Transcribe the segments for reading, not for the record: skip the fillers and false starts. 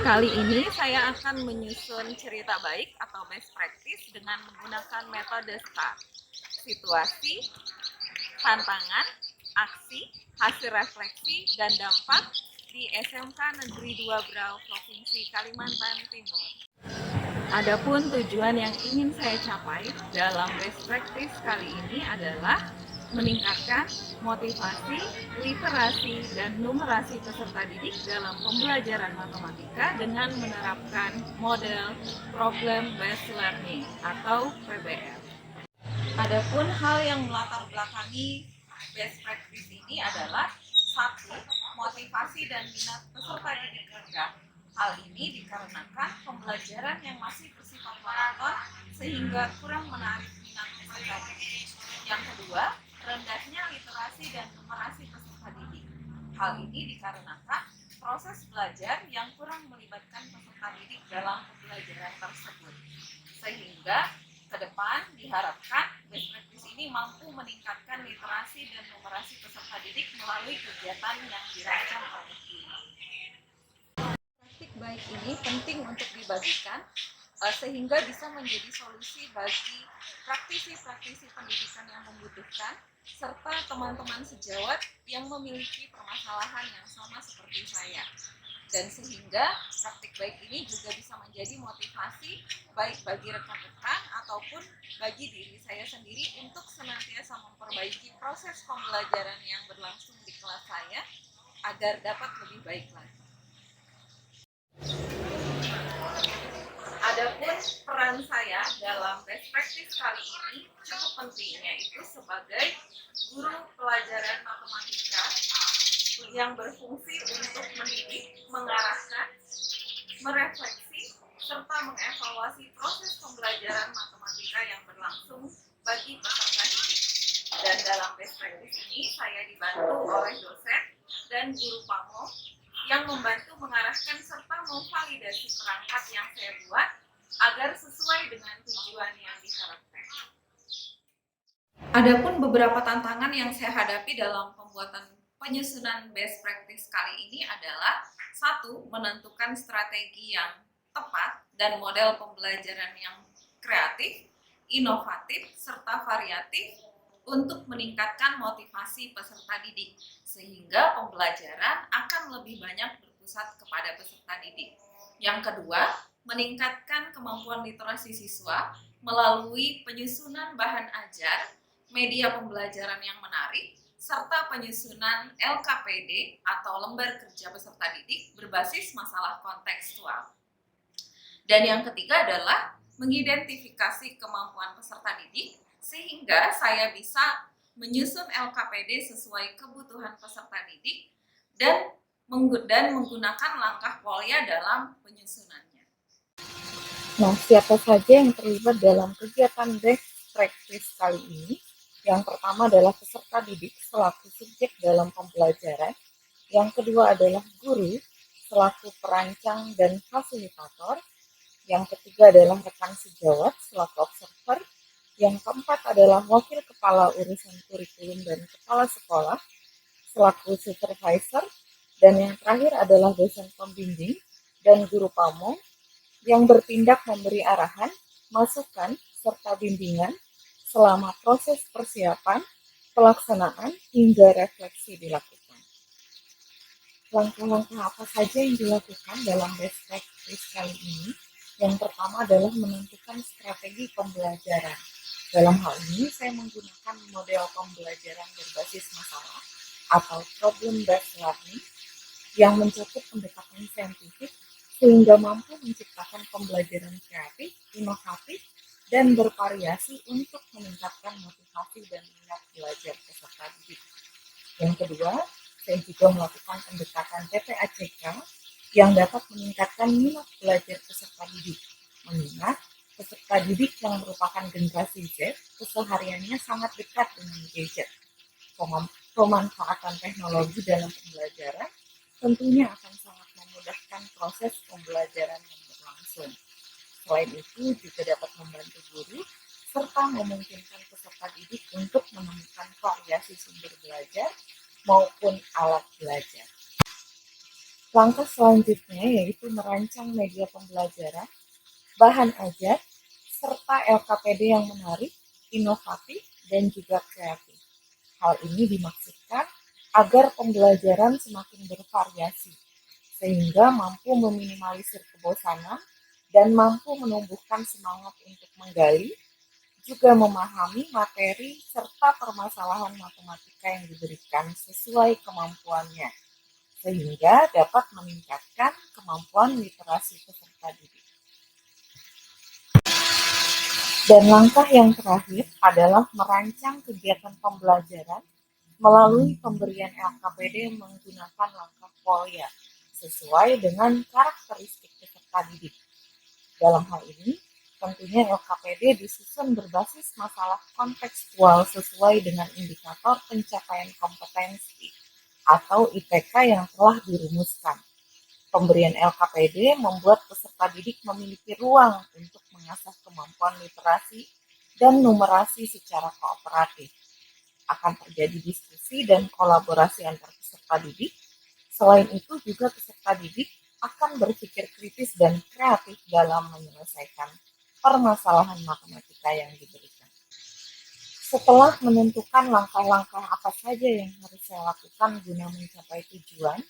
Kali ini saya akan menyusun cerita baik atau best practice dengan menggunakan metode STAR. Situasi, tantangan, aksi, hasil refleksi, dan dampak di SMK Negeri 2 Brau, Provinsi Kalimantan Timur. Adapun tujuan yang ingin saya capai dalam best practice kali ini adalah meningkatkan motivasi, literasi, dan numerasi peserta didik dalam pembelajaran matematika dengan menerapkan model Problem Based Learning atau PBL. Adapun hal yang melatar belakangi best practice ini adalah satu, motivasi dan minat peserta didik rendah. Hal ini dikarenakan pembelajaran yang masih bersifat monoton sehingga kurang menarik minat peserta didik. Yang kedua, rendahnya literasi dan numerasi peserta didik. Hal ini dikarenakan proses belajar yang kurang melibatkan peserta didik dalam pembelajaran tersebut. Sehingga ke depan diharapkan best practice ini mampu meningkatkan literasi dan numerasi peserta didik melalui kegiatan yang dirancang oleh guru. Praktik baik ini penting untuk dibagikan sehingga bisa menjadi solusi bagi praktisi-praktisi pendidikan yang membutuhkan serta teman-teman sejawat yang memiliki permasalahan yang sama seperti saya. Dan sehingga praktik baik ini juga bisa menjadi motivasi baik bagi rekan-rekan ataupun bagi diri saya sendiri untuk senantiasa memperbaiki proses pembelajaran yang berlangsung di kelas saya agar dapat lebih baik lagi. Adapun peran saya dalam best practice kali ini cukup penting, yaitu sebagai guru pelajaran matematika yang berfungsi untuk mendidik, mengarahkan, merefleksi, serta mengevaluasi proses pembelajaran matematika yang berlangsung bagi peserta didik. Dan dalam best practice ini saya dibantu oleh dosen dan guru pamong yang membantu mengarahkan serta memvalidasi perangkat yang saya buat agar sesuai dengan tujuan yang diharapkan. Adapun beberapa tantangan yang saya hadapi dalam pembuatan penyusunan best practice kali ini adalah satu, menentukan strategi yang tepat dan model pembelajaran yang kreatif, inovatif, serta variatif untuk meningkatkan motivasi peserta didik, sehingga pembelajaran akan lebih banyak berpusat kepada peserta didik. Yang kedua, meningkatkan kemampuan literasi siswa melalui penyusunan bahan ajar, media pembelajaran yang menarik, serta penyusunan LKPD atau lembar kerja peserta didik berbasis masalah kontekstual. Dan yang ketiga adalah mengidentifikasi kemampuan peserta didik sehingga saya bisa menyusun LKPD sesuai kebutuhan peserta didik dan menggunakan langkah Polya dalam penyusunannya. Nah, siapa saja yang terlibat dalam kegiatan best practice kali ini? Yang pertama adalah peserta didik selaku subjek dalam pembelajaran. Yang kedua adalah guru selaku perancang dan fasilitator. Yang ketiga adalah rekan sejawat selaku observer. Yang keempat adalah wakil kepala urusan kurikulum dan kepala sekolah selaku supervisor. Dan yang terakhir adalah dosen pembimbing dan guru pamong yang bertindak memberi arahan, masukan, serta bimbingan selama proses persiapan, pelaksanaan, hingga refleksi dilakukan. Langkah-langkah apa saja yang dilakukan dalam best practice kali ini? Yang pertama adalah menentukan strategi pembelajaran. Dalam hal ini, saya menggunakan model pembelajaran berbasis masalah atau problem-based learning yang mencakup pendekatan saintifik sehingga mampu menciptakan pembelajaran kreatif, inovatif, dan bervariasi untuk meningkatkan motivasi dan minat belajar peserta didik. Yang kedua, saya juga melakukan pendekatan TPACK yang dapat meningkatkan minat belajar peserta didik, mengingat peserta didik yang merupakan generasi Z kesehariannya sangat dekat dengan gadget. Pemanfaatan teknologi dalam pembelajaran tentunya akan sangat memudahkan proses pembelajaran yang berlangsung. Selain itu juga dapat membantu guru serta memungkinkan peserta didik untuk menemukan variasi sumber belajar maupun alat belajar. Langkah selanjutnya yaitu merancang media pembelajaran, bahan ajar, serta LKPD yang menarik, inovatif, dan juga kreatif. Hal ini dimaksudkan agar pembelajaran semakin bervariasi, sehingga mampu meminimalisir kebosanan dan mampu menumbuhkan semangat untuk menggali, juga memahami materi serta permasalahan matematika yang diberikan sesuai kemampuannya, sehingga dapat meningkatkan kemampuan literasi peserta didik. Dan langkah yang terakhir adalah merancang kegiatan pembelajaran melalui pemberian LKPD menggunakan langkah FOIA sesuai dengan karakteristik peserta didik. Dalam hal ini, tentunya LKPD disusun berbasis masalah kontekstual sesuai dengan indikator pencapaian kompetensi atau IPK yang telah dirumuskan. Pemberian LKPD membuat peserta didik memiliki ruang untuk mengasah kemampuan literasi dan numerasi secara kooperatif. Akan terjadi diskusi dan kolaborasi antar peserta didik. Selain itu juga peserta didik akan berpikir kritis dan kreatif dalam menyelesaikan permasalahan matematika yang diberikan. Setelah menentukan langkah-langkah apa saja yang harus saya lakukan guna mencapai tujuan,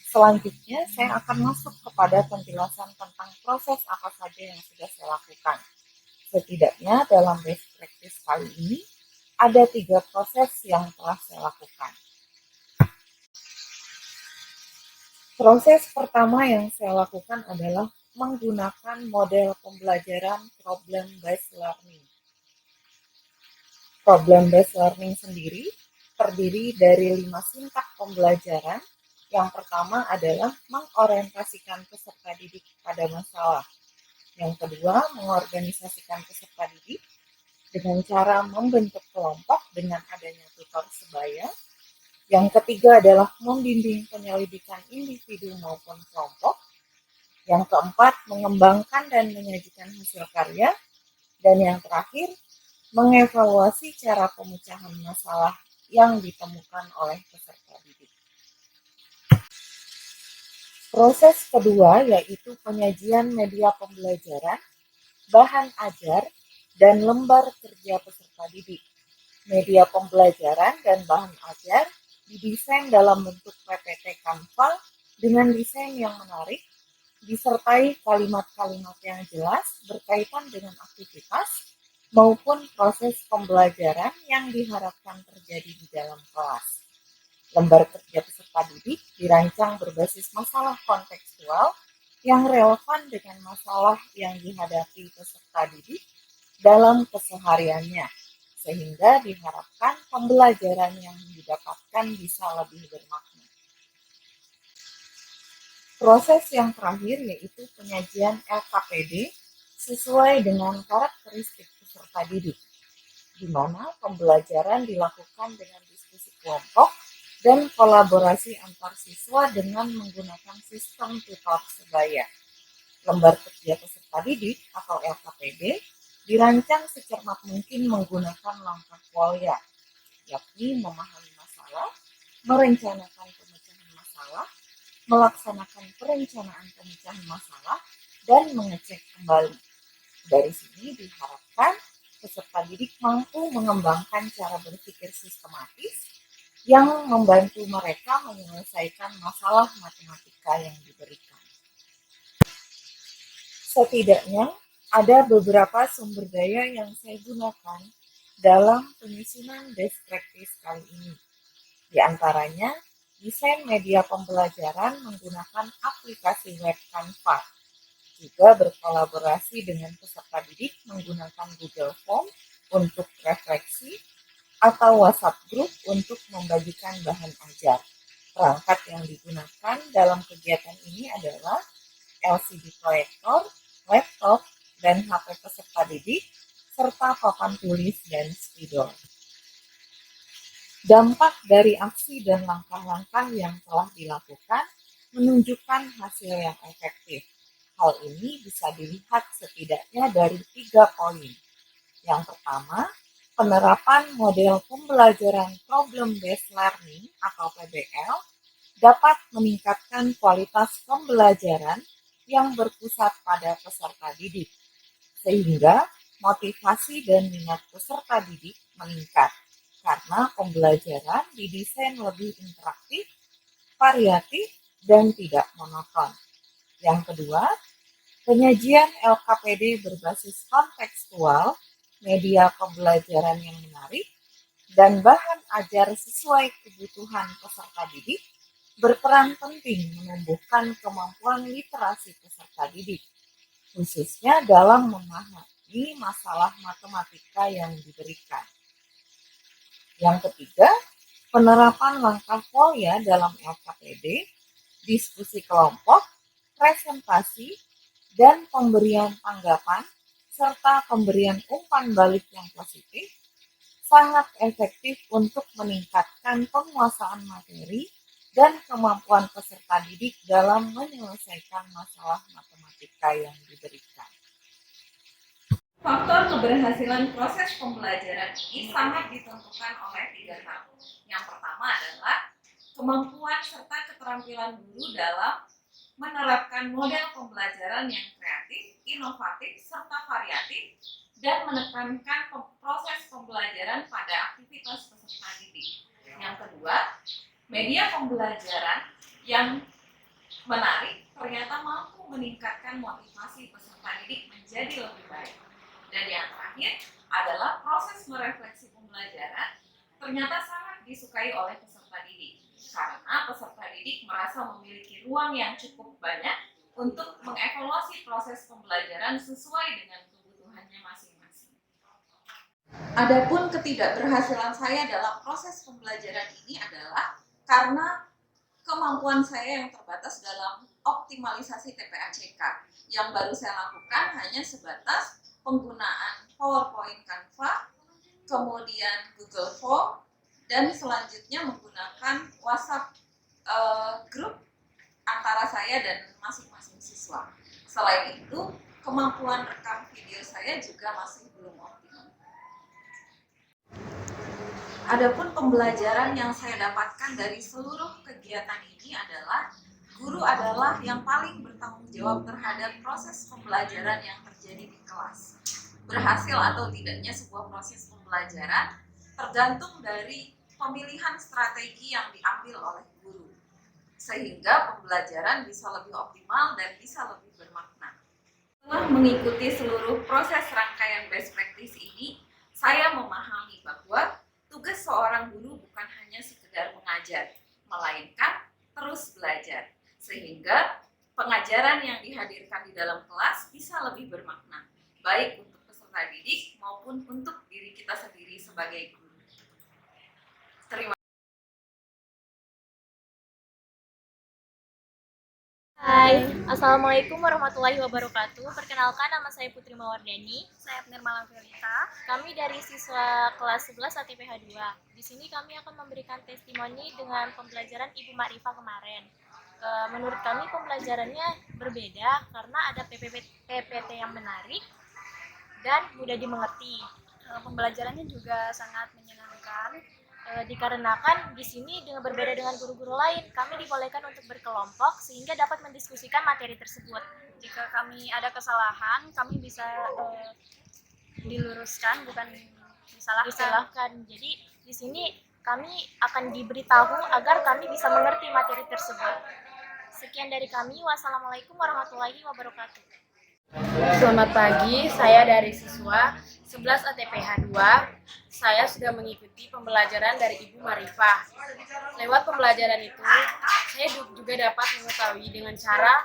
selanjutnya saya akan masuk kepada penjelasan tentang proses apa saja yang sudah saya lakukan. Setidaknya dalam best practice kali ini, ada 3 proses yang telah saya lakukan. Proses pertama yang saya lakukan adalah menggunakan model pembelajaran problem-based learning. Problem-based learning sendiri terdiri dari 5 sintak pembelajaran. Yang pertama adalah mengorientasikan peserta didik pada masalah. Yang kedua, mengorganisasikan peserta didik dengan cara membentuk kelompok dengan adanya tutor sebaya. Yang ketiga adalah membimbing penyelidikan individu maupun kelompok. Yang keempat, mengembangkan dan menyajikan hasil karya. Dan yang terakhir, mengevaluasi cara pemecahan masalah yang ditemukan oleh peserta didik. Proses kedua yaitu penyajian media pembelajaran, bahan ajar, dan lembar kerja peserta didik. Media pembelajaran dan bahan ajar didesain dalam bentuk PPT Canva dengan desain yang menarik, disertai kalimat-kalimat yang jelas berkaitan dengan aktivitas maupun proses pembelajaran yang diharapkan terjadi di dalam kelas. Lembar kerja peserta didik dirancang berbasis masalah kontekstual yang relevan dengan masalah yang dihadapi peserta didik dalam kesehariannya, sehingga diharapkan pembelajaran yang didapatkan bisa lebih bermakna. Proses yang terakhir yaitu penyajian LKPD sesuai dengan karakteristik peserta didik, di mana pembelajaran dilakukan dengan diskusi kelompok dan kolaborasi antar siswa dengan menggunakan sistem tutor sebaya. Lembar kerja peserta didik atau LKPD dirancang secermat mungkin menggunakan langkah FOIA, yakni memahami masalah, merencanakan pemecahan masalah, melaksanakan perencanaan pemecahan masalah, dan mengecek kembali. Dari sini diharapkan peserta didik mampu mengembangkan cara berpikir sistematis yang membantu mereka menyelesaikan masalah matematika yang diberikan. Setidaknya ada beberapa sumber daya yang saya gunakan dalam penyusunan best practice kali ini. Di antaranya, desain media pembelajaran menggunakan aplikasi web Canva, juga berkolaborasi dengan peserta didik menggunakan Google Form untuk refleksi atau WhatsApp Group untuk membagikan bahan ajar. Perangkat yang digunakan dalam kegiatan ini adalah LCD proyektor, laptop, dan HP peserta didik, serta papan tulis dan spidol. Dampak dari aksi dan langkah-langkah yang telah dilakukan menunjukkan hasil yang efektif. Hal ini bisa dilihat setidaknya dari 3 poin. Yang pertama, penerapan model pembelajaran problem-based learning atau PBL dapat meningkatkan kualitas pembelajaran yang berpusat pada peserta didik, sehingga motivasi dan minat peserta didik meningkat karena pembelajaran didesain lebih interaktif, variatif, dan tidak monoton. Yang kedua, penyajian LKPD berbasis kontekstual, media pembelajaran yang menarik, dan bahan ajar sesuai kebutuhan peserta didik berperan penting menumbuhkan kemampuan literasi peserta didik, khususnya dalam memahami masalah matematika yang diberikan. Yang ketiga, penerapan langkah FOIA dalam LKPD, diskusi kelompok, presentasi, dan pemberian tanggapan, serta pemberian umpan balik yang positif, sangat efektif untuk meningkatkan penguasaan materi dan kemampuan peserta didik dalam menyelesaikan masalah matematika yang diberikan. Faktor keberhasilan proses pembelajaran ini sangat ditentukan oleh 3 hal. Yang pertama adalah kemampuan serta keterampilan guru dalam menerapkan model pembelajaran yang kreatif, inovatif, serta variatif, dan menekankan proses pembelajaran pada aktivitas peserta didik. Yang kedua, media pembelajaran yang menarik ternyata mampu meningkatkan motivasi peserta didik menjadi lebih baik. Dan yang terakhir adalah proses merefleksi pembelajaran ternyata sangat disukai oleh peserta didik karena peserta didik merasa memiliki ruang yang cukup banyak untuk mengevaluasi proses pembelajaran sesuai dengan kebutuhannya masing-masing. Adapun ketidakberhasilan saya dalam proses pembelajaran ini adalah karena kemampuan saya yang terbatas dalam optimalisasi TPACK. Yang baru saya lakukan hanya sebatas penggunaan PowerPoint Canva, kemudian Google Form, dan selanjutnya menggunakan WhatsApp grup antara saya dan masing-masing siswa. Selain itu, kemampuan rekam video saya juga masih belum optimal. Adapun pembelajaran yang saya dapatkan dari seluruh kegiatan ini adalah guru adalah yang paling bertanggung jawab terhadap proses pembelajaran yang terjadi di kelas. Berhasil atau tidaknya sebuah proses pembelajaran tergantung dari pemilihan strategi yang diambil oleh guru, sehingga pembelajaran bisa lebih optimal dan bisa lebih bermakna. Setelah mengikuti seluruh proses rangkaian best practice ini, saya memahami bahwa tugas seorang guru bukan hanya sekedar mengajar, melainkan terus belajar, sehingga pengajaran yang dihadirkan di dalam kelas bisa lebih bermakna, baik untuk peserta didik maupun untuk diri kita sendiri sebagai guru. Terima kasih. Hai, Assalamualaikum warahmatullahi wabarakatuh. Perkenalkan, nama saya Putri Mawardani. Saya Nirmala Fiorita. Kami dari siswa kelas 11 ATPH 2. Di sini kami akan memberikan testimoni dengan pembelajaran Ibu Ma'rifah kemarin. Menurut kami pembelajarannya berbeda karena ada PPT yang menarik dan mudah dimengerti. Pembelajarannya juga sangat menyenangkan. Dikarenakan di sini berbeda dengan guru-guru lain, kami dibolehkan untuk berkelompok sehingga dapat mendiskusikan materi tersebut. Jika kami ada kesalahan, kami bisa diluruskan, bukan disalahkan. Jadi di sini kami akan diberitahu agar kami bisa mengerti materi tersebut. Sekian dari kami. Wassalamualaikum warahmatullahi wabarakatuh. Selamat pagi, saya dari siswa 11 ATPH 2. Saya sudah mengikuti pembelajaran dari Ibu Ma'rifah. Lewat pembelajaran itu, saya juga dapat mengetahui dengan cara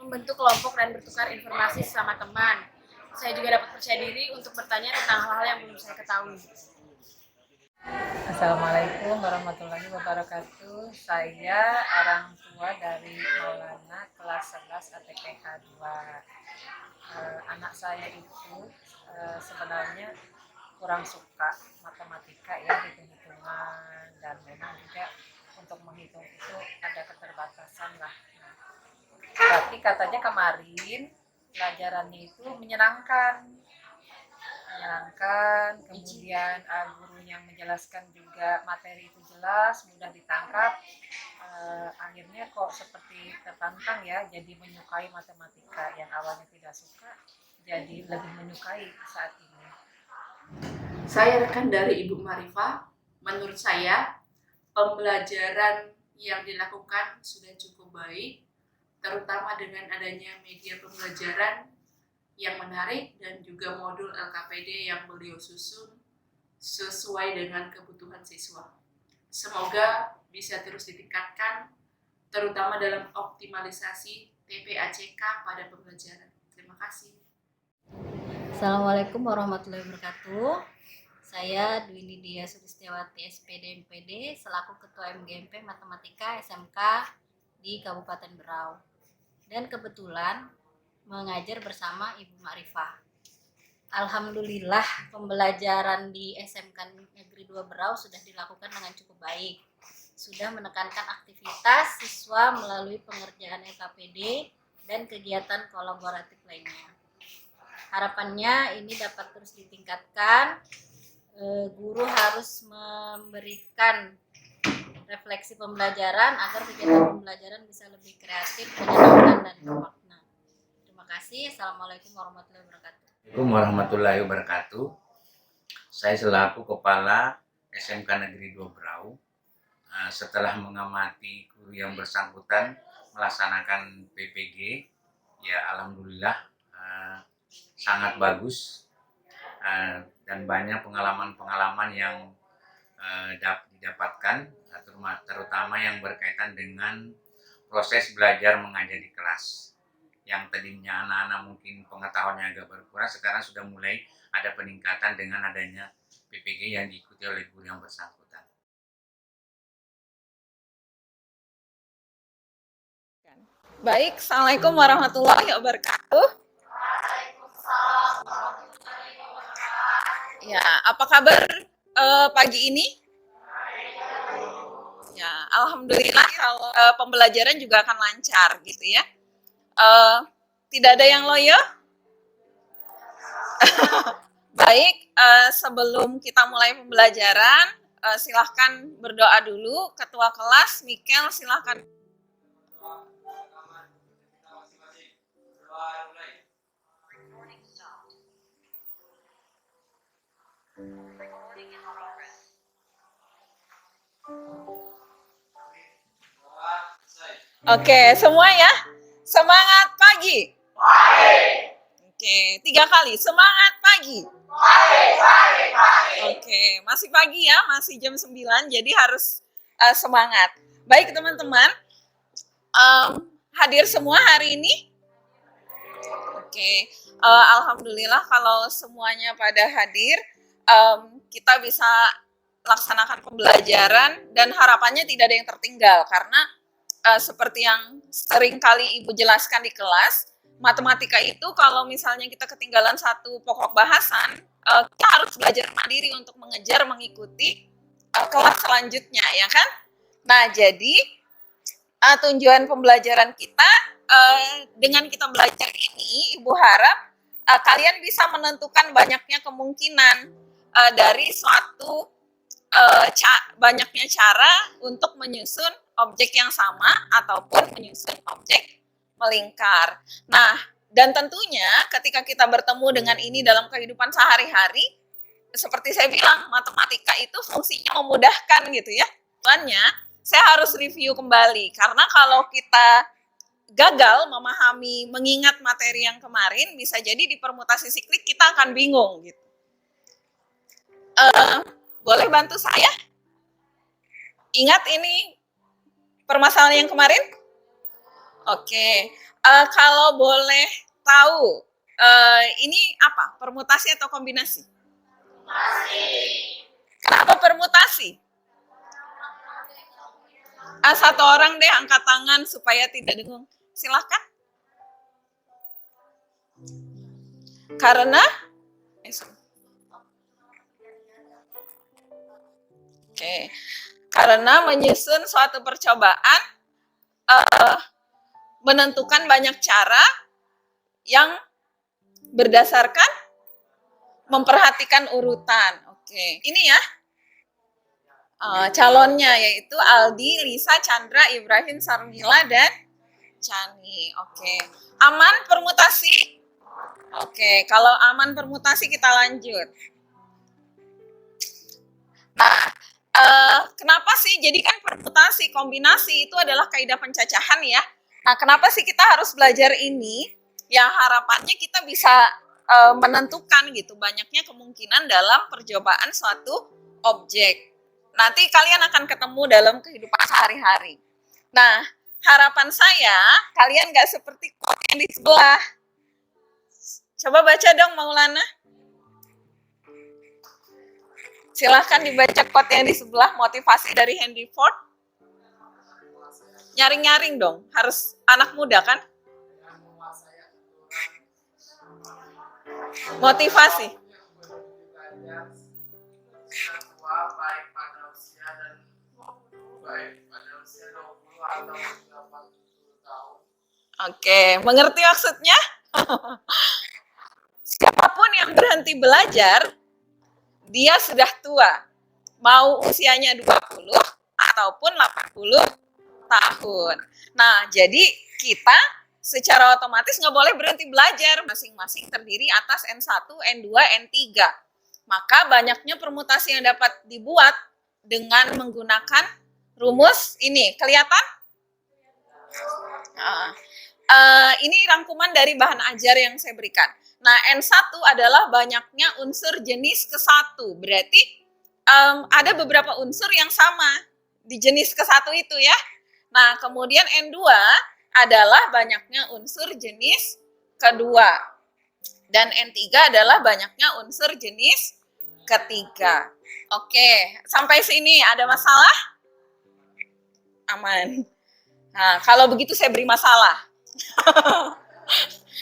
membentuk kelompok dan bertukar informasi sama teman. Saya juga dapat percaya diri untuk bertanya tentang hal-hal yang belum saya ketahui. Assalamualaikum warahmatullahi wabarakatuh. Saya orang tua dari Maulana kelas 11 ATPH 2. Anak saya itu sebenarnya kurang suka matematika ya, hitung-hitungan, dan memang juga untuk menghitung itu ada keterbatasan lah. Tapi katanya kemarin pelajarannya itu menyenangkan, kemudian guru yang menjelaskan juga materi itu jelas, mudah ditangkap. Akhirnya kok seperti tertantang ya, jadi menyukai matematika yang awalnya tidak suka, jadi lebih menyukai saat ini. Saya rekan dari Ibu Marifah. Menurut saya, pembelajaran yang dilakukan sudah cukup baik, terutama dengan adanya media pembelajaran yang menarik dan juga modul LKPD yang beliau susun sesuai dengan kebutuhan siswa. Semoga bisa terus ditingkatkan, terutama dalam optimalisasi TPACK pada pembelajaran. Terima kasih. Assalamualaikum warahmatullahi wabarakatuh. Saya Dwi Lydia Sulistiawati SPD MPD selaku Ketua MGMP Matematika SMK di Kabupaten Berau. Dan kebetulan mengajar bersama Ibu Ma'rifah. Alhamdulillah pembelajaran di SMK Negeri 2 Berau sudah dilakukan dengan cukup baik. Sudah menekankan aktivitas siswa melalui pengerjaan LKPD dan kegiatan kolaboratif lainnya. Harapannya ini dapat terus ditingkatkan. Guru harus memberikan refleksi pembelajaran agar kegiatan pembelajaran bisa lebih kreatif, menyenangkan, dan bermakna. Terima kasih. Assalamualaikum warahmatullahi wabarakatuh. Assalamualaikum warahmatullahi wabarakatuh. Saya selaku Kepala SMK Negeri 2 Berau, setelah mengamati guru yang bersangkutan melaksanakan PPG, ya alhamdulillah sangat bagus, dan banyak pengalaman-pengalaman yang didapatkan, terutama yang berkaitan dengan proses belajar mengajar di kelas. Yang tadinya anak-anak mungkin pengetahuannya agak berkurang, sekarang sudah mulai ada peningkatan dengan adanya PPG yang diikuti oleh guru yang bersangkutan. Baik, Assalamualaikum warahmatullahi wabarakatuh. Ya, apa kabar pagi ini? Ya, alhamdulillah kalau pembelajaran juga akan lancar gitu ya. Tidak ada yang loyo? Baik, sebelum kita mulai pembelajaran, silahkan berdoa dulu. Ketua kelas, Mikel, silahkan. Oke, semua ya. Semangat pagi. Oke, 3 kali. Semangat pagi. Oke, masih pagi ya, masih jam 9, jadi harus semangat. Baik teman-teman, hadir semua hari ini? Oke, alhamdulillah kalau semuanya pada hadir, kita bisa laksanakan pembelajaran dan harapannya tidak ada yang tertinggal karena seperti yang sering kali Ibu jelaskan di kelas, matematika itu kalau misalnya kita ketinggalan satu pokok bahasan, kita harus belajar mandiri untuk mengejar, mengikuti kelas selanjutnya, ya kan? Nah, jadi tujuan pembelajaran kita, dengan kita belajar ini, Ibu harap kalian bisa menentukan banyaknya kemungkinan dari suatu banyaknya cara untuk menyusun objek yang sama ataupun menyusun objek melingkar. Nah, dan tentunya ketika kita bertemu dengan ini dalam kehidupan sehari-hari, seperti saya bilang, matematika itu fungsinya memudahkan gitu ya. Tujuannya, saya harus review kembali karena kalau kita gagal memahami, mengingat materi yang kemarin, bisa jadi di permutasi siklik kita akan bingung gitu. Boleh bantu saya? Ingat ini permasalahan yang kemarin? Oke, kalau boleh tahu, ini apa? Permutasi atau kombinasi? Permutasi. Kenapa permutasi? Satu orang deh angkat tangan supaya tidak dengung. Silahkan. Karena? Oke, karena menyusun suatu percobaan menentukan banyak cara yang berdasarkan memperhatikan urutan. Oke, ini ya calonnya, yaitu Aldi, Lisa, Chandra, Ibrahim, Sarmila, dan Chani. Oke. Aman permutasi? Oke, kalau aman permutasi kita lanjut. Nah, kenapa sih? Jadi kan permutasi, kombinasi itu adalah kaidah pencacahan ya. Nah, kenapa sih kita harus belajar ini? Ya harapannya kita bisa menentukan gitu banyaknya kemungkinan dalam percobaan suatu objek. Nanti kalian akan ketemu dalam kehidupan sehari-hari. Nah, harapan saya kalian nggak seperti quote yang di sebelah. Coba baca dong Maulana. Silahkan dibaca quote yang di sebelah, motivasi dari Henry Ford. Nyaring-nyaring dong, harus anak muda kan? Motivasi. Oke, mengerti maksudnya? Siapapun yang berhenti belajar, dia sudah tua. Mau usianya 20 ataupun 80 tahun. Nah, jadi kita secara otomatis nggak boleh berhenti belajar. Masing-masing terdiri atas N1, N2, N3. Maka banyaknya permutasi yang dapat dibuat dengan menggunakan rumus ini. Kelihatan? Ini rangkuman dari bahan ajar yang saya berikan. Nah, N1 adalah banyaknya unsur jenis ke-1. Berarti ada beberapa unsur yang sama di jenis ke-1 itu ya. Nah, kemudian N2 adalah banyaknya unsur jenis kedua. Dan N3 adalah banyaknya unsur jenis ketiga. Oke, sampai sini ada masalah? Aman. Nah, kalau begitu saya beri masalah.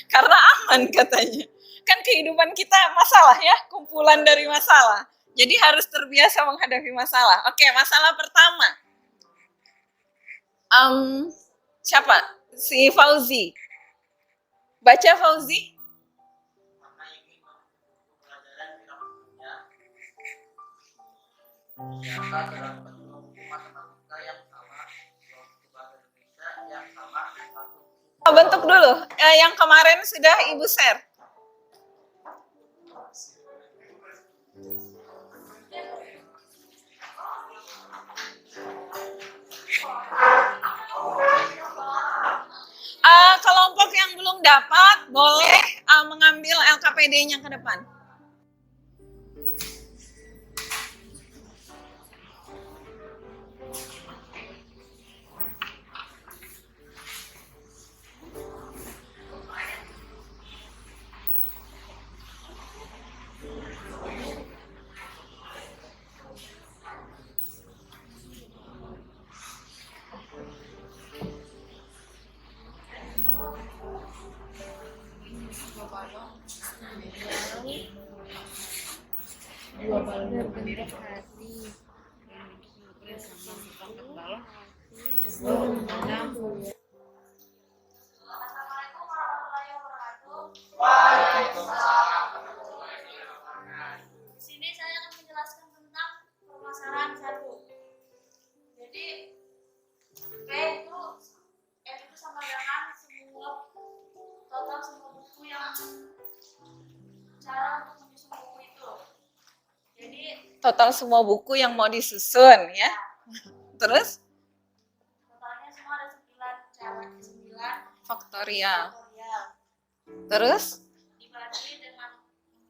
Karena aman katanya. Kan kehidupan kita masalah ya, kumpulan dari masalah. Jadi harus terbiasa menghadapi masalah. Oke, masalah pertama. Siapa? Si Fauzi. Baca Fauzi. Bentuk dulu. Yang kemarin sudah Ibu share. Kelompok yang belum dapat boleh mengambil LKPD-nya ke depan. Di sini saya akan menjelaskan tentang permasalahan 1. Jadi P itu sama dengan total semua buku yang cara untuk menyusun buku itu. Jadi Total semua buku yang mau disusun ya. Terus totalnya semua ada 9 cara 9 faktorial. faktorial. Terus Dibagi dengan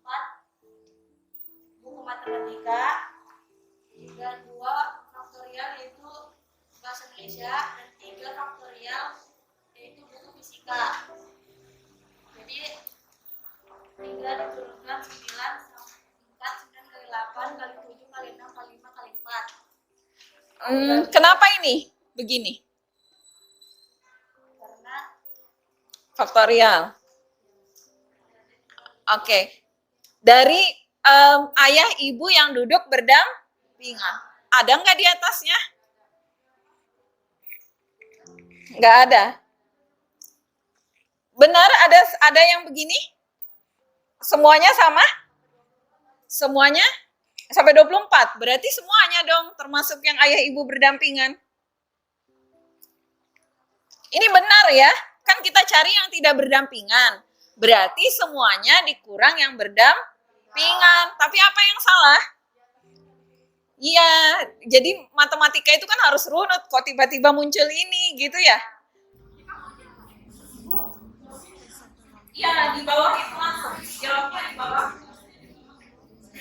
4 buku matematika, 2 faktorial yaitu bahasa Indonesia, dan 3 faktorial yaitu buku fisika. Jadi 3 diturunkan 9 4 9 kali 8 kali 7 kali 6 kali 5 kali 4. kenapa ini begini? Karena Faktorial. Oke. Dari ayah ibu yang duduk berdampingan. Ada nggak di atasnya? Nggak ada. Benar ada yang begini? Semuanya sama? Semuanya Sampai 24, berarti semuanya dong, termasuk yang ayah ibu berdampingan. Ini benar ya, kan kita cari yang tidak berdampingan. Berarti semuanya dikurang yang berdampingan. Tapi apa yang salah? Iya, jadi matematika itu kan harus runut, kok tiba-tiba muncul ini gitu ya? Iya, di bawah itu langsung, jawabnya di bawah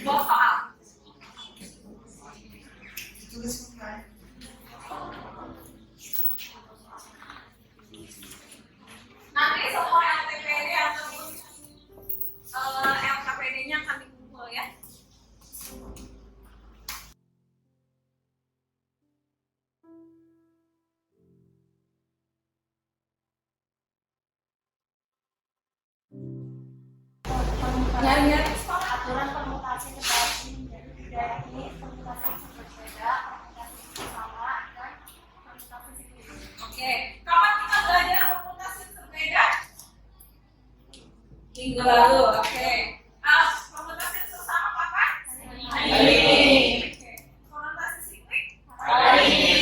soal. Nanti semua LTPD ataupun LKPD-nya akan dikumpul ya. Nyari-nyari Aturan permutasi kebasi menjadi 3 jenis: permutasi berbeda, permutasi sama, dan permutasi siklik. Oke, kapan kita belajar permutasi berbeda? Minggu lalu, oke. Permutasi sesama kapan? Hari ini. Oke. Permutasi siklik? Hari ini.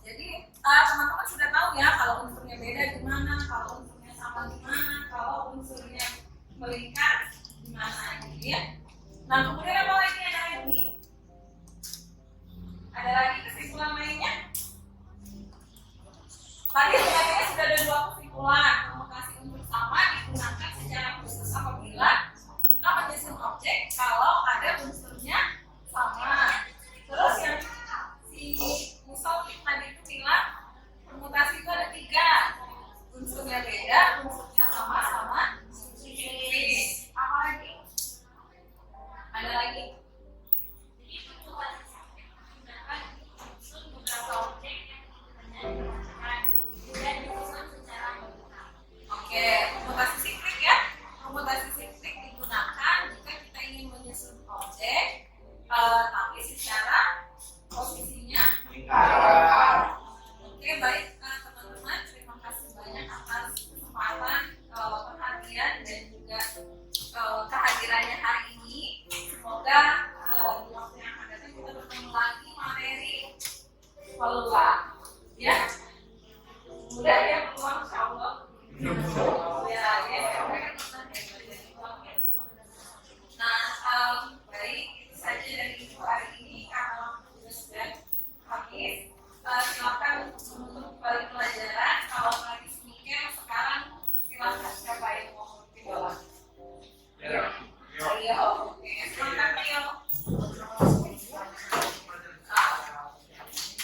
Jadi teman-teman sudah tahu ya kalau unsurnya beda gimana, kalau unsurnya sama gimana, kalau unsurnya melingkar gimana gitu ya. Nah kemudian apa lagi ada lagi? Ada lagi kesimpulan lainnya? Tadi sebenarnya sudah ada 2 kesimpulan. Permutasi unsur sama digunakan secara khusus apabila kita menyusun objek kalau ada unsurnya sama. Terus yang si Musolik tadi itu bilang permutasi itu ada 3, unsurnya beda, unsurnya sama, sama siklik. Apa lagi? Ada lagi? Oke, permutasi siklik ya. Permutasi siklik digunakan jika kita ingin menyusun objek, tapi secara posisinya lingkar. Oke, baik teman-teman, terima kasih banyak atas kesempatan, perhatian dan juga kehadirannya hari ini. Semoga di waktu yang akan datang kita bertemu lagi materi peluang, ya. Mudah ya peluang, insya Allah. Ya, ya. Nah, baik, itu saja dari info hari ini. Karena waktu sudah habis, silakan untuk kembali pelajaran. Kalau lagi semikian, sekarang silakan siapa yang mau di bawah. Ayo, oke, silakan Rio.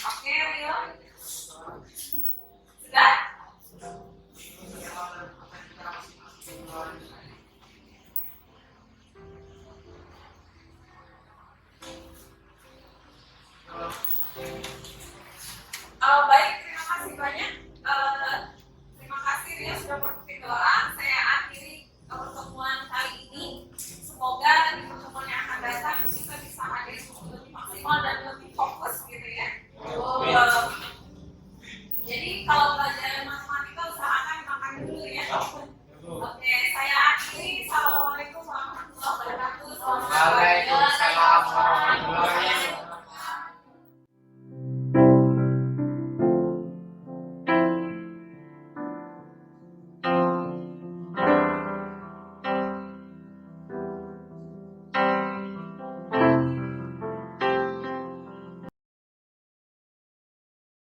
Oke, Rio. Sudah? Baik, terima kasih banyak. Terima kasih Rio sudah berpikir doa. Saya akhiri pertemuan kali ini. Semoga di pertemuan yang akan datang